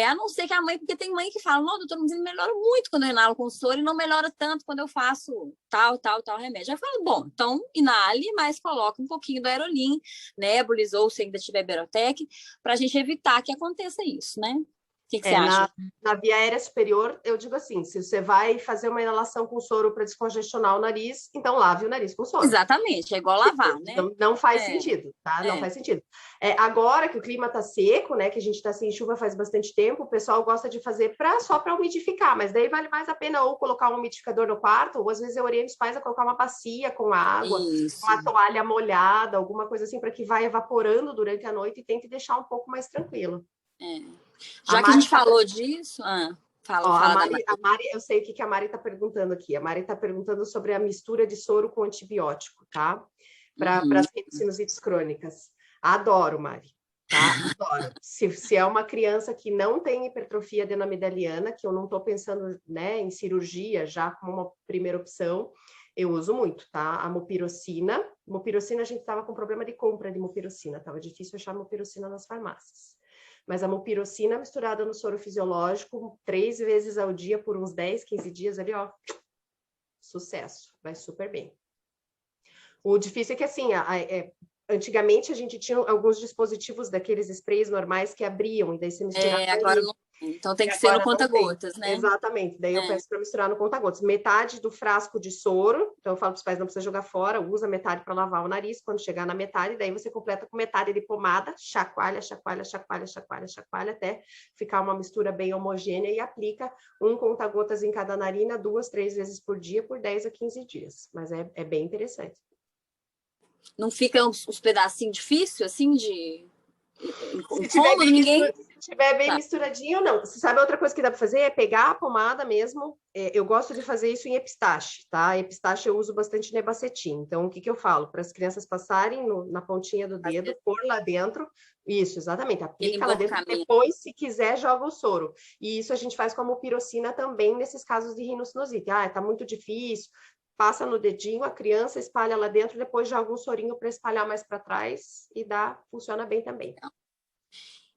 A não ser que a mãe, porque tem mãe que fala, não, doutor, mas ele melhora muito quando eu inalo com soro e não melhora tanto quando eu faço tal remédio. Eu falo, bom, então inale, mas coloca um pouquinho do Aerolin Nebulis, ou se ainda tiver Berotec, para a gente evitar que aconteça isso, né? O que você acha? Na via aérea superior, eu digo assim, se você vai fazer uma inalação com soro para descongestionar o nariz, então lave o nariz com soro. Exatamente, é igual lavar, né? Não faz sentido, tá? Não faz sentido. Agora que o clima tá seco, né, que a gente tá sem chuva faz bastante tempo, o pessoal gosta de fazer só para umidificar, mas daí vale mais a pena ou colocar um umidificador no quarto, ou às vezes eu oriento os pais a colocar uma bacia com água, uma toalha molhada, alguma coisa assim, para que vá evaporando durante a noite e tente deixar um pouco mais tranquilo. Já que a gente falou disso... Fala a Mari, eu sei o que a Mari está perguntando aqui. A Mari está perguntando sobre a mistura de soro com antibiótico, tá? Para as sinusites crônicas. Adoro, Mari. Tá? Adoro. Se é uma criança que não tem hipertrofia adenomidaliana, que eu não estou pensando, né, em cirurgia já como uma primeira opção, eu uso muito, tá? A mupirocina. Mupirocina, a gente estava com problema de compra de mupirocina. Estava difícil achar mupirocina nas farmácias. Mas a mupirocina misturada no soro fisiológico 3 vezes ao dia por uns 10, 15 dias ali, ó, sucesso, vai super bem. O difícil é que, assim, antigamente a gente tinha alguns dispositivos daqueles sprays normais que abriam, e daí você misturava... agora não. Então tem que ser no conta-gotas, né? Exatamente, daí eu peço para misturar no conta-gotas. Metade do frasco de soro, então eu falo para os pais, não precisa jogar fora, usa metade para lavar o nariz, quando chegar na metade, daí você completa com metade de pomada, chacoalha, até ficar uma mistura bem homogênea e aplica um conta-gotas em cada narina, 2, 3 vezes por dia, por 10 a 15 dias. Mas é bem interessante. Não fica uns pedacinhos difíceis, assim, de... Se tiver bem misturadinho, não. Você sabe, outra coisa que dá para fazer é pegar a pomada mesmo. Eu gosto de fazer isso em epistaxe, tá? Epistaxe eu uso bastante nebacetim. Então, o que eu falo? Para as crianças passarem na pontinha do dedo, pôr lá dentro. Isso, exatamente. Aplica lá dentro. Depois, se quiser, joga o soro. E isso a gente faz com a mupirocina também nesses casos de rinocinusite. Tá muito difícil. Passa no dedinho, a criança espalha lá dentro, depois joga um sorinho para espalhar mais para trás e funciona bem também.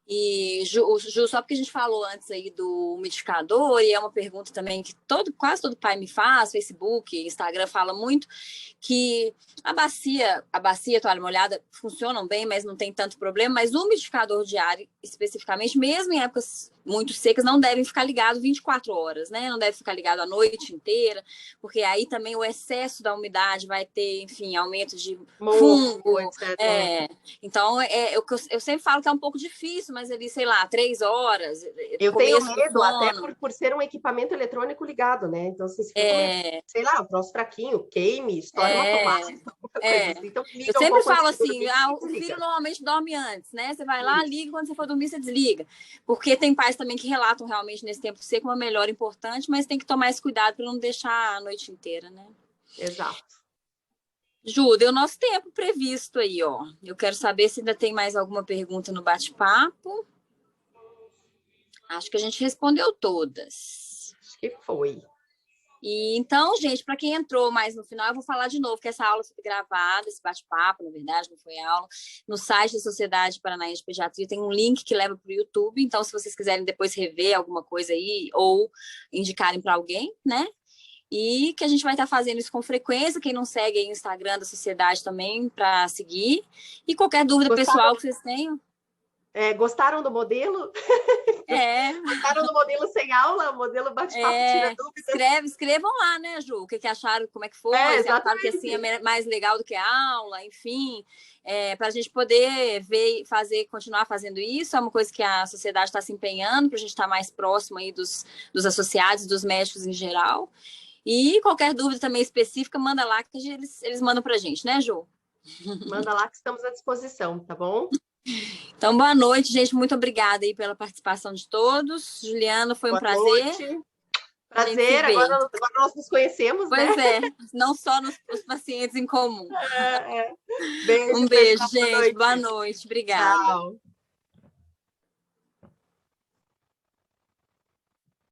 E, Ju, só porque a gente falou antes aí do umidificador, e é uma pergunta também que quase todo pai me faz, Facebook, Instagram fala muito, que a bacia e a toalha molhada funcionam bem, mas não tem tanto problema, mas o umidificador diário, especificamente, mesmo em épocas muito secas, não devem ficar ligados 24 horas, né? Não deve ficar ligado a noite inteira, porque aí também o excesso da umidade vai ter, enfim, aumento de fungo. Então, eu sempre falo que é um pouco difícil, mas ali, sei lá, 3 horas. Eu tenho medo, até por ser um equipamento eletrônico ligado, né? Então, se sei lá, um troço fraquinho, queime, estoura uma tomada, assim. Então, eu sempre falo assim, o filho normalmente dorme antes, né? Você vai lá, liga, quando você for dormir, você desliga. Porque tem pais também que relatam realmente nesse tempo seco uma melhora importante, mas tem que tomar esse cuidado para não deixar a noite inteira, né? Exato. Ju, deu nosso tempo previsto aí, ó. Eu quero saber se ainda tem mais alguma pergunta no bate-papo. Acho que a gente respondeu todas. Acho que foi. E então, gente, para quem entrou mais no final, eu vou falar de novo que essa aula foi gravada, esse bate-papo, na verdade, não foi aula, no site da Sociedade Paranaense de Pediatria tem um link que leva para o YouTube, então se vocês quiserem depois rever alguma coisa aí ou indicarem para alguém, né? E que a gente vai estar fazendo isso com frequência, quem não segue aí o Instagram da Sociedade também para seguir, e qualquer dúvida pessoal que vocês tenham. Gostaram do modelo? É. Gostaram do modelo sem aula? O modelo bate-papo tira dúvidas? Escrevam lá, né, Ju? O que acharam, como é que foi? Se acharam que assim é mais legal do que a aula, enfim. Para a gente poder ver, continuar fazendo isso, é uma coisa que a sociedade está se empenhando, para a gente estar mais próximo aí dos associados, dos médicos em geral. E qualquer dúvida também específica, manda lá que eles mandam para a gente, né, Ju? Manda lá que estamos à disposição, tá bom? Então, boa noite, gente. Muito obrigada aí pela participação de todos. Juliana, foi um prazer. Noite. Prazer, agora nós nos conhecemos, pois né? Não só os pacientes em comum. Beijo, um beijo, pessoal, gente. Boa noite. Obrigada. Tchau.